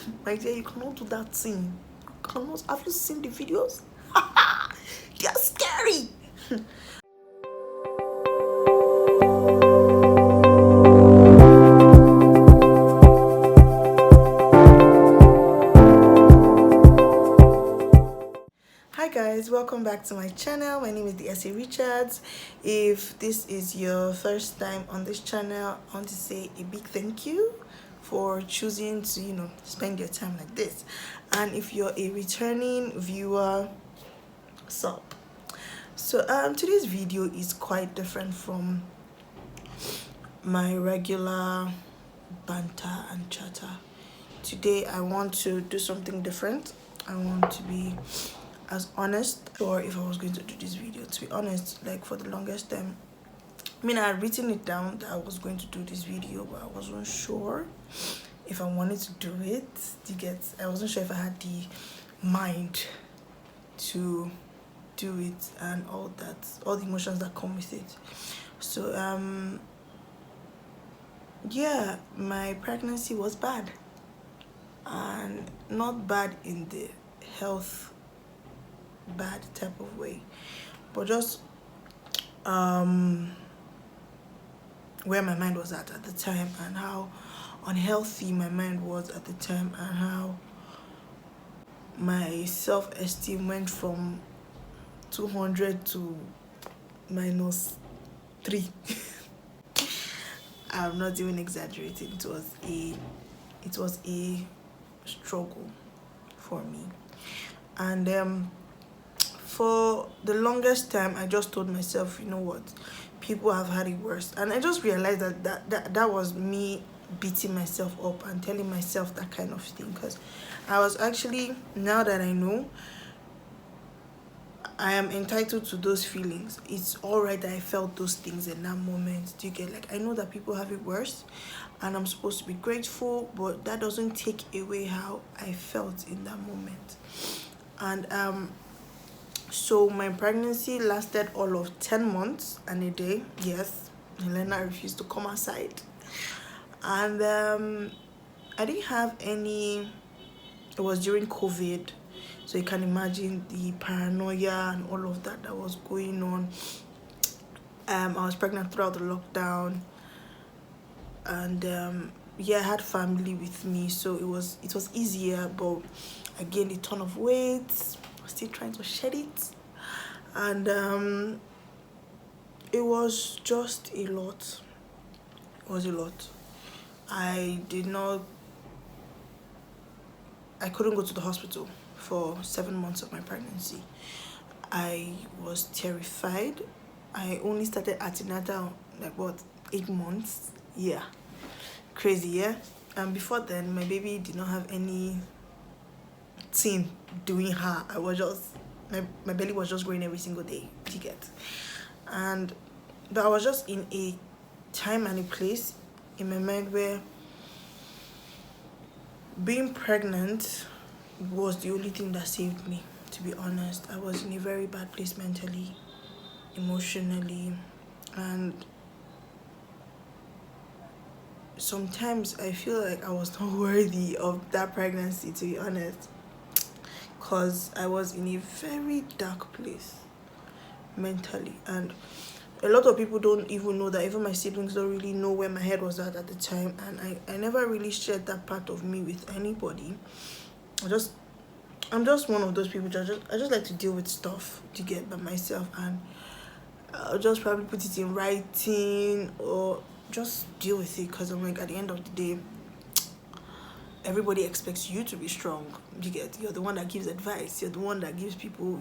My dear, you cannot do that thing. You cannot. Have you seen the videos? They are scary. Hi guys, welcome back to my channel. My name is the Essie Richards. If this is your first time on this channel, I want to say a big thank you for choosing to spend your time like this. And if you're a returning viewer, sup. So today's video is quite different from my regular banter and chatter. Today I want to do something different. I want to be as honest, or if I was going to do this video, to be honest, like for the longest time, I mean, I had written it down that I was going to do this video, but I wasn't sure if I wanted to do it. I wasn't sure if I had the mind to do it and all the emotions that come with it. So yeah, my pregnancy was bad, and not bad in the health bad type of way, but just where my mind was at the time, and how unhealthy my mind was at the time, and how my self-esteem went from 200 to -3. I'm not even exaggerating. It was a struggle for me. And for the longest time, I just told myself, you know what, people have had it worse. And I just realized that was me beating myself up and telling myself that kind of thing, because I was actually, now that I know, I am entitled to those feelings. It's all right that I felt those things in that moment. Do you get? Like, I know that people have it worse, and I'm supposed to be grateful, but that doesn't take away how I felt in that moment. And so my pregnancy lasted all of 10 months and a day. Yes, Helena refused to come outside, and I didn't have any. It was during COVID, so you can imagine the paranoia and all of that was going on. I was pregnant throughout the lockdown, and yeah, I had family with me, so it was easier. But I gained a ton of weight, still trying to shed it, and it was just a lot. It was a lot. I couldn't go to the hospital for 7 months of my pregnancy. I was terrified. I only started antenatal like 8 months. Yeah, crazy. Yeah. And before then, my baby did not have any thing doing her. I was just, my belly was just growing every single day. You get? But I was just in a time and a place in my mind where being pregnant was the only thing that saved me. To be honest, I was in a very bad place mentally, emotionally, and sometimes I feel like I was not worthy of that pregnancy, to be honest, because I was in a very dark place mentally. And a lot of people don't even know that. Even my siblings don't really know where my head was at the time, and I never really shared that part of me with anybody. I'm just one of those people that I just like to deal with stuff to get by myself, and I'll just probably put it in writing or just deal with it, because I'm like, at the end of the day, everybody expects you to be strong. You get? You're the one that gives advice. You're the one that gives people,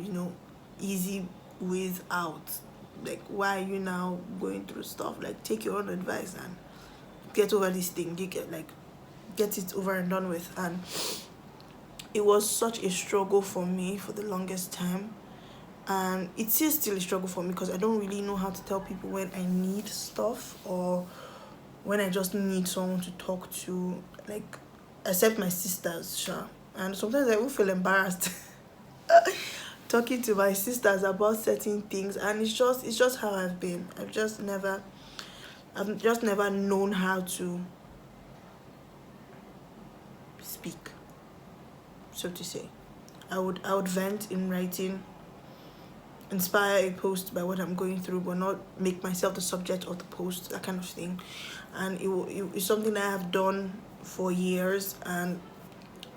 easy ways out. Like, why are you now going through stuff? Like, take your own advice and get over this thing. You get? Like, get it over and done with. And it was such a struggle for me for the longest time, and it is still a struggle for me, because I don't really know how to tell people when I need stuff or when I just need someone to talk to, like, except my sisters, sure. And sometimes I will feel embarrassed talking to my sisters about certain things, and it's just how I've been. I've just never known how to speak. so to say. I would vent in writing, inspire a post by what I'm going through, but not make myself the subject of the post, that kind of thing. And it's something that I have done for years, and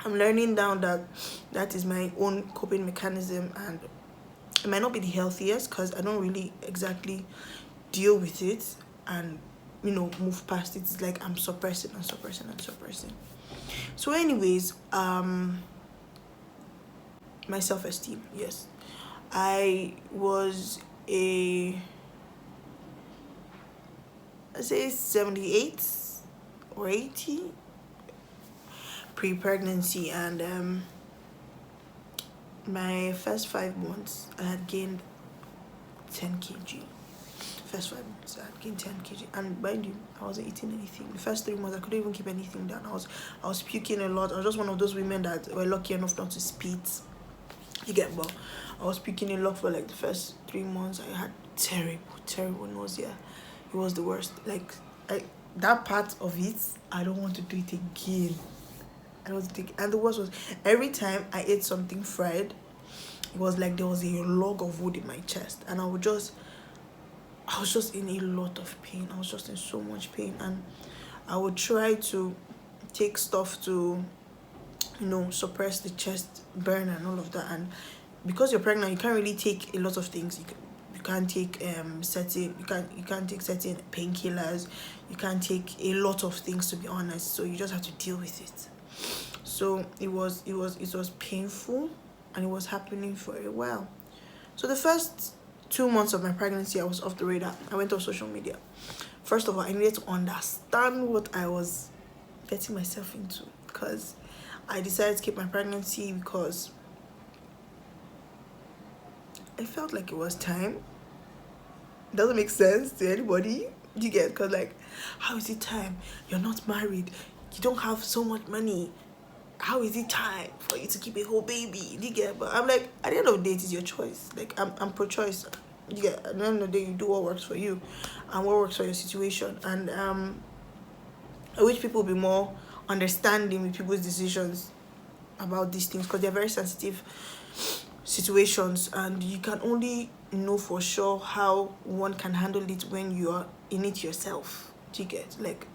I'm learning now that that is my own coping mechanism, and it might not be the healthiest because I don't really exactly deal with it and move past it. It's like I'm suppressing and suppressing and suppressing. So anyways, my self-esteem, yes, I was a, I say 78 or 80 pre-pregnancy, and my first 5 months I had gained 10 kg. First 5 months I had gained 10 kg, and mind you, I wasn't eating anything. The first 3 months I couldn't even keep anything down. I was puking a lot. I was just one of those women that were lucky enough not to spit. You get, but I was puking a lot for like the first 3 months. I had terrible nausea. It was the worst. Like, that part of it, I don't want to do it again. I don't want to take. And the worst was, every time I ate something fried, it was like there was a log of wood in my chest, and I was just in a lot of pain. I was just in so much pain, and I would try to take stuff to suppress the chest burn and all of that. And because you're pregnant, you can't really take a lot of things. You can't take you can't take certain painkillers. You can't take a lot of things, to be honest. So you just have to deal with it. So it was painful, and it was happening for a while. So the first 2 months of my pregnancy, I was off the radar. I went off social media. First of all, I needed to understand what I was getting myself into, because I decided to keep my pregnancy because I felt like it was time. Doesn't make sense to anybody. You get, because like, how is it time? You're not married. You don't have so much money. How is it time for you to keep a whole baby? You get, but I'm like, at the end of the day, it is your choice. Like, I'm pro-choice. You get, at the end of the day, you do what works for you and what works for your situation. And I wish people would be more understanding with people's decisions about these things, because they're very sensitive situations, and you can only know for sure how one can handle it when you are in it yourself. Do you get, like,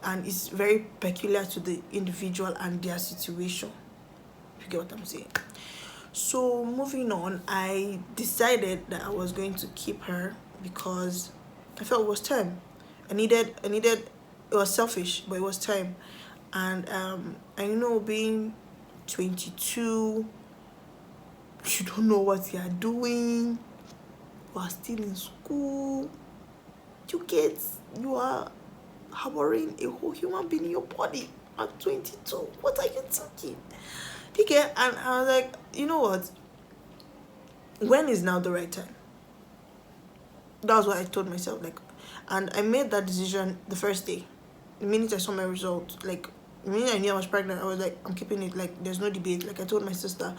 and it's very peculiar to the individual and their situation. You get what I'm saying? So moving on, I decided that I was going to keep her because I felt it was time. I needed it was selfish, but it was time. And I know, being 22, you don't know what you are doing. You are still in school. You are harboring a whole human being in your body at 22. What are you thinking? Okay, and I was like, you know what? When is now the right time? That was what I told myself. Like, and I made that decision the first day. The minute I saw my result, like, the minute I knew I was pregnant, I was like, I'm keeping it. Like, there's no debate. Like, I told my sister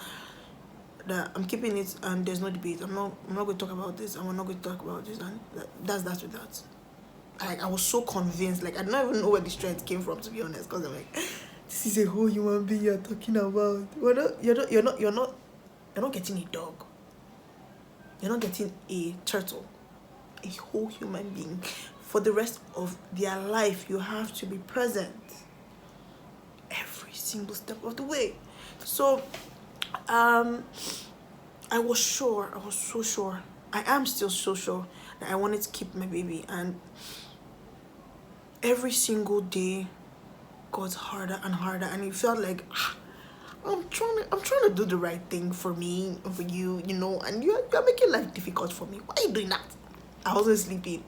that I'm keeping it, and there's no debate. I'm not going to talk about this, and we're not going to talk about this, and that's with that. Like, I was so convinced. Like, I don't even know where the strength came from, to be honest, because I'm like, this is a whole human being you're talking about. You're not getting a dog. You're not getting a turtle. A whole human being. For the rest of their life, you have to be present every single step of the way. So I was so sure, I am still so sure that I wanted to keep my baby. And every single day got harder and harder, and it felt like I'm trying to do the right thing for me and for you, and you're making life difficult for me. Why are you doing that? I wasn't sleeping.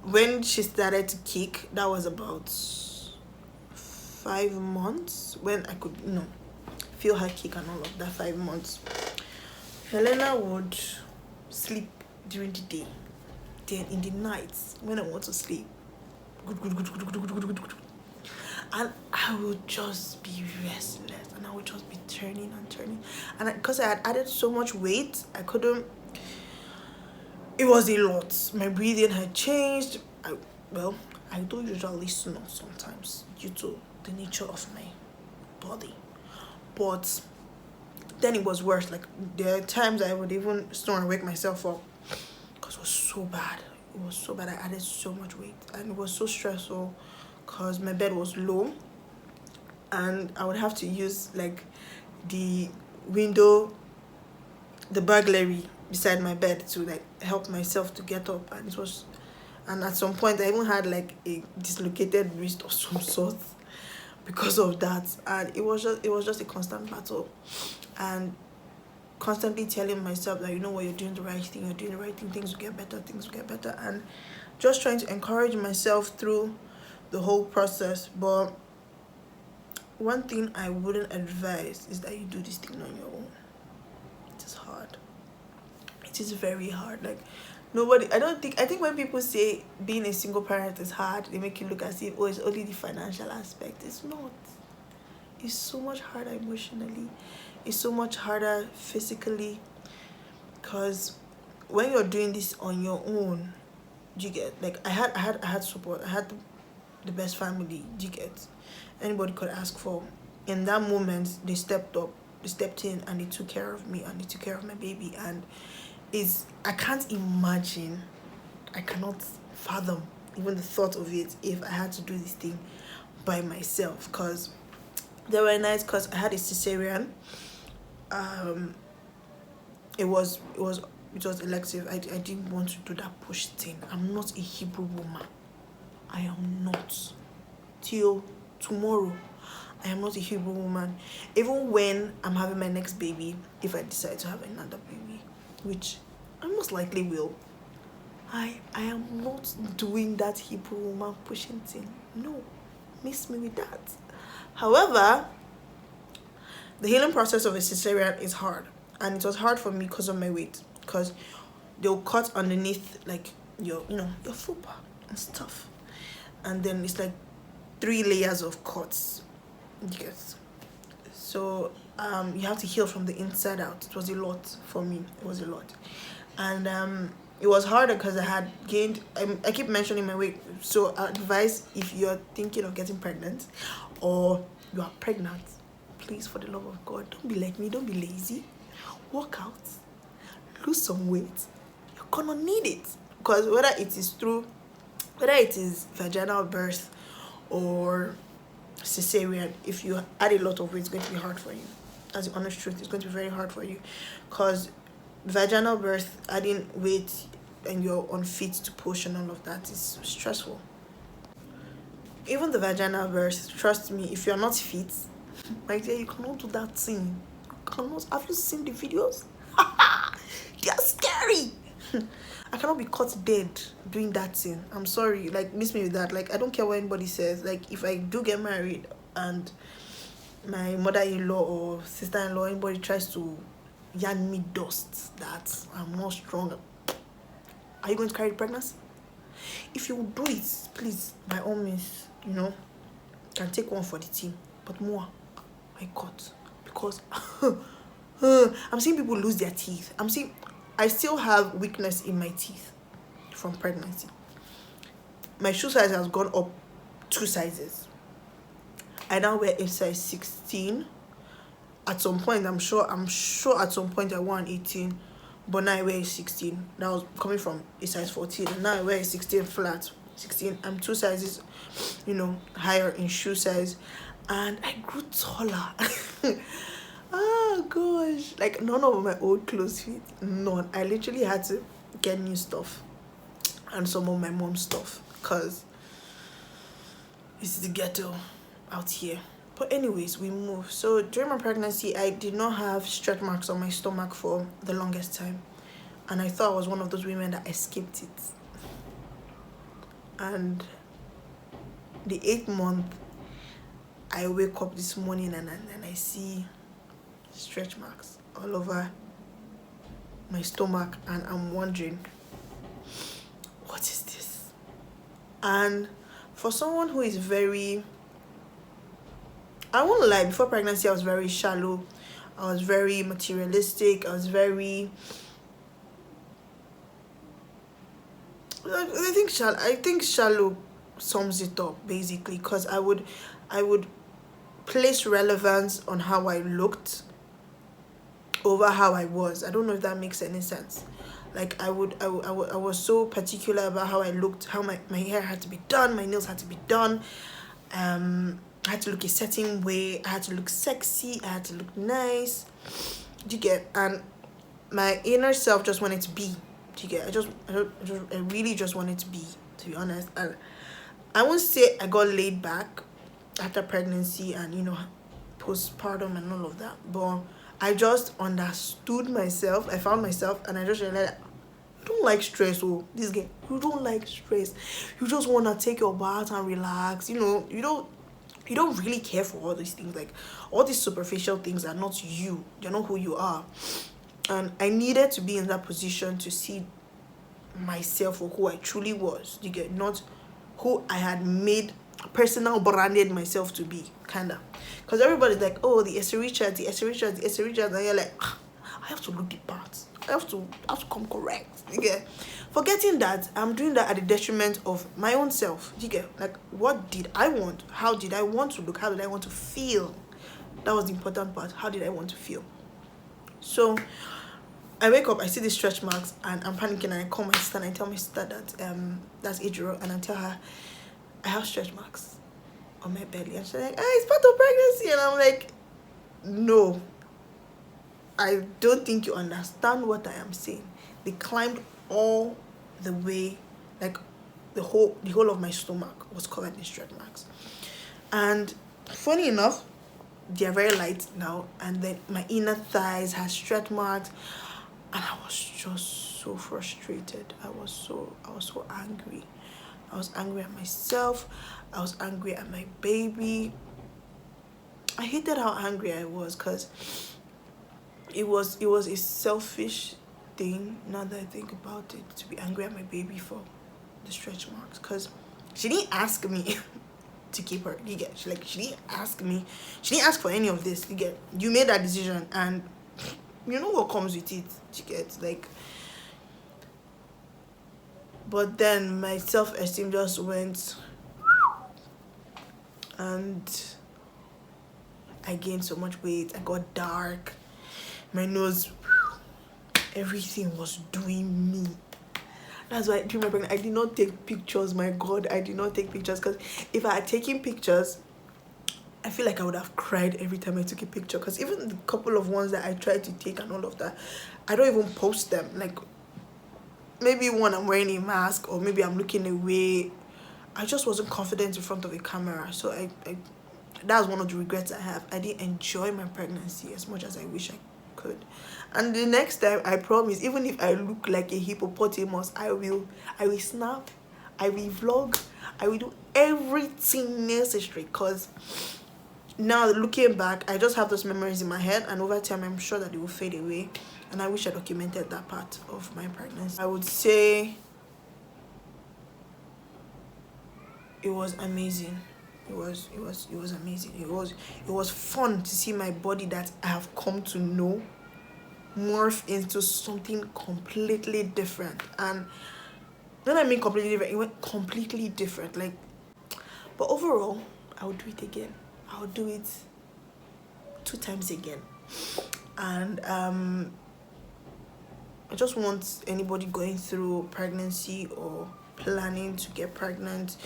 When she started to kick, that was about 5 months, when I could, feel her kick and all of that. 5 months. Helena would sleep during the day. Then in the nights, when I want to sleep, and I would just be restless, and I would just be turning and turning. And because I had added so much weight, I couldn't. It was a lot. My breathing had changed. I do usually snore sometimes due to the nature of my body. But then it was worse. Like there are times I would even snore and wake myself up because it was so bad. It was so bad. I added so much weight and it was so stressful because my bed was low and I would have to use like the window, the burglary beside my bed to like help myself to get up. And it was, and at some point I even had like a dislocated wrist of some sort because of that. And it was just a constant battle, and constantly telling myself that, you know what, you're doing the right thing, things will get better, and just trying to encourage myself through the whole process. But one thing I wouldn't advise is that you do this thing on your own. It is hard. It is very hard. Like nobody, I think when people say being a single parent is hard, they make you look as if, oh, it's only the financial aspect. It's not. It's so much harder emotionally. It's so much harder physically, because when you're doing this on your own, you get like I had support. I had the best family. You get anybody could ask for. In that moment, they stepped up, they stepped in, and they took care of me, and they took care of my baby. And I can't imagine, I cannot fathom even the thought of it if I had to do this thing by myself. Because there were nights, because I had a cesarean. It was elective. I didn't want to do that push thing. I'm not a Hebrew woman. I am not. Till tomorrow, I am not a Hebrew woman. Even when I'm having my next baby, if I decide to have another baby, which I most likely will, I am not doing that Hebrew woman pushing thing. No, miss me with that. However, the healing process of a cesarean is hard, and it was hard for me because of my weight, because they'll cut underneath like your fupa and stuff, and then it's like 3 layers of cuts. Yes. So you have to heal from the inside out. It was a lot for me. It was a lot, and it was harder because I had gained. I keep mentioning my weight. So I advise, if you're thinking of getting pregnant, or you are pregnant, please, for the love of God, don't be like me. Don't be lazy. Work out, lose some weight. You're gonna need it, because whether it is vaginal birth or cesarean, if you add a lot of weight, it's going to be hard for you. That's the honest truth. It's going to be very hard for you, because vaginal birth, adding weight, and you're unfit to push and all of that is stressful. Even the vaginal birth, trust me, if you're not fit, my dear, you cannot do that thing. You cannot. Have you seen the videos? They're scary. I cannot be caught dead doing that thing. I'm sorry. Like, miss me with that. Like, I don't care what anybody says. Like, if I do get married and my mother-in-law or sister-in-law, anybody tries to yarn me dust that I'm not strong, are you going to carry the pregnancy? If you do it, please, by all means, can take one for the team. But more, my God, because I'm seeing people lose their teeth. I still have weakness in my teeth from pregnancy. My shoe size has gone up 2 sizes. I now wear a size 16. At some point, I'm sure at some point I wore an 18, but now I wear a 16. That was coming from a size 14, and now I wear a 16 flat. 16. I'm 2 sizes, higher in shoe size, and I grew taller. Oh gosh, like none of my old clothes fit. None. I literally had to get new stuff and some of my mom's stuff, because it's the ghetto out here. But anyways, we move. So during my pregnancy, I did not have stretch marks on my stomach for the longest time, and I thought I was one of those women that escaped it. And the 8th month, I wake up this morning and I see stretch marks all over my stomach, and I'm wondering, what is this? And for someone who is I won't lie, before pregnancy I was very shallow, I was very materialistic, I think shallow sums it up basically, because I would placed relevance on how I looked over how I was. I don't know if that makes any sense. Like I was so particular about how I looked, how my hair had to be done, my nails had to be done. I had to look a certain way. I had to look sexy. I had to look nice. Do you get? And my inner self just wanted to be. Do you get? I really just wanted to be. To be honest, and I won't say I got laid back after pregnancy and postpartum and all of that, but I just understood myself. I found myself, and I just realized I don't like stress. Oh, this game, you don't like stress. You just wanna take your bath and relax. You don't really care for all these things. Like all these superficial things are not you. They're not who you are. And I needed to be in that position to see myself for who I truly was. You get? Not who I had made personal branded myself to be, kinda. Because everybody's like, oh, the Estee Richards, the Estee Richards, the Estee Richards, and you're like, I have to look the part. I have to come correct. You get? Forgetting that I'm doing that at the detriment of my own self. You get? Like, what did I want? How did I want to look? How did I want to feel? That was the important part. How did I want to feel? So I wake up, I see the stretch marks, and I'm panicking, and I call my sister and I tell my sister that that's Ejiro, and I tell her I have stretch marks on my belly, and she's like, it's part of pregnancy, and I'm like, no, I don't think you understand what I am saying. They climbed all the way, like the whole of my stomach was covered in stretch marks, and funny enough, they're very light now, and then my inner thighs has stretch marks, and I was just so frustrated. I was so angry. I was angry at myself. I was angry at my baby. I hated how angry I was, because it was a selfish thing, now that I think about it, to be angry at my baby for the stretch marks, because she didn't ask me to keep her. You get? She didn't ask me. She didn't ask for any of this. You get? You made that decision, and you know what comes with it. You get? Like, but then my self-esteem just went, and I gained so much weight. I got dark. My nose, everything was doing me. That's why during my pregnancy, I did not take pictures. My God, I did not take pictures, because if I had taken pictures, I feel like I would have cried every time I took a picture. Because even the couple of ones that I tried to take and all of that, I don't even post them. Like, maybe when I'm wearing a mask, or maybe I'm looking away, I just wasn't confident in front of a camera. So I that's one of the regrets I have. I didn't enjoy my pregnancy as much as I wish I could. And the next time, I promise, even if I look like a hippopotamus, I will snap, I will vlog, I will do everything necessary, because now looking back, I just have those memories in my head, and over time I'm sure that they will fade away, and I wish I documented that part of my pregnancy. I would say it was amazing. It was amazing. It was fun to see my body that I have come to know morph into something completely different. And when I mean completely different, it went completely different. Like, but overall, I would do it again. I would do it 2 times again. And I just want anybody going through pregnancy or planning to get pregnant,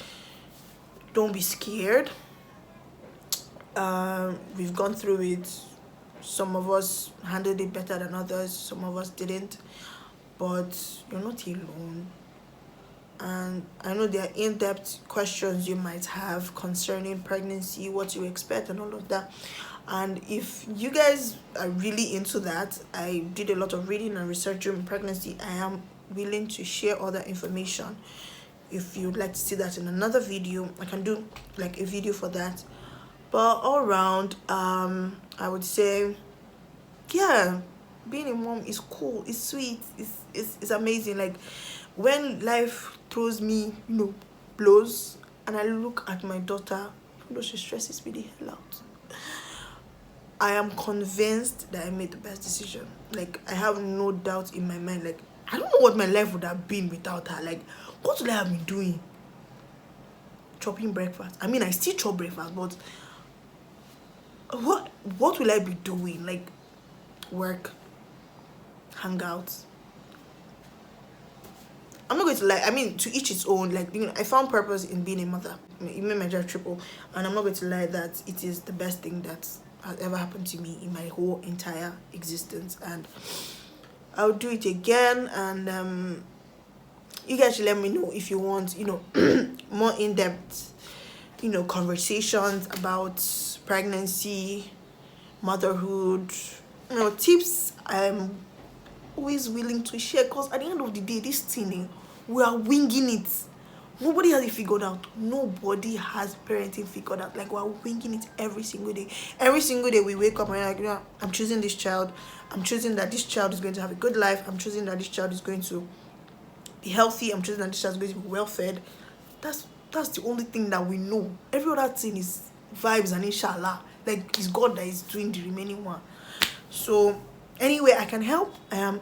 don't be scared. We've gone through it. Some of us handled it better than others. Some of us didn't. But you're not alone. And I know there are in-depth questions you might have concerning pregnancy, what you expect, and all of that. And if you guys are really into that, I did a lot of reading and research during pregnancy. I am willing to share all that information. If you'd like to see that in another video, I can do like a video for that. But all around, I would say, yeah, being a mom is cool, it's sweet, it's amazing. Like, when life throws me, blows, and I look at my daughter, even though she stresses me the hell out, I am convinced that I made the best decision. Like, I have no doubt in my mind. Like, I don't know what my life would have been without her. Like, what would I have been doing? Chopping breakfast. I mean, I still chop breakfast, but what will I be doing? Like work, hangouts. I'm not going to lie. I mean, to each its own. Like, you know, I found purpose in being a mother. It made my job triple, and I'm not going to lie that it is the best thing that has ever happened to me in my whole entire existence. And I'll do it again. And you guys should let me know if you want, you know, more in-depth, you know, conversations about pregnancy, motherhood, you know, tips. I'm always willing to share, because at the end of the day, this thing, we are winging it. Nobody has it figured out. Nobody has parenting figured out. Like, we're winging it every single day. Every single day we wake up and we're like, you know, I'm choosing this child. I'm choosing that this child is going to have a good life. I'm choosing that this child is going to be healthy. I'm choosing that this child is going to be well fed. That's the only thing that we know. Every other thing is vibes and inshallah. Like, it's God that is doing the remaining one. So anyway, I can help. I am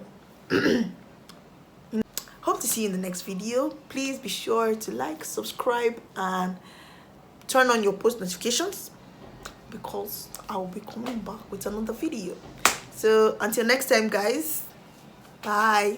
hope to see you in the next video. Please be sure to like, subscribe, and turn on your post notifications, because I will be coming back with another video. So until next time, guys, bye.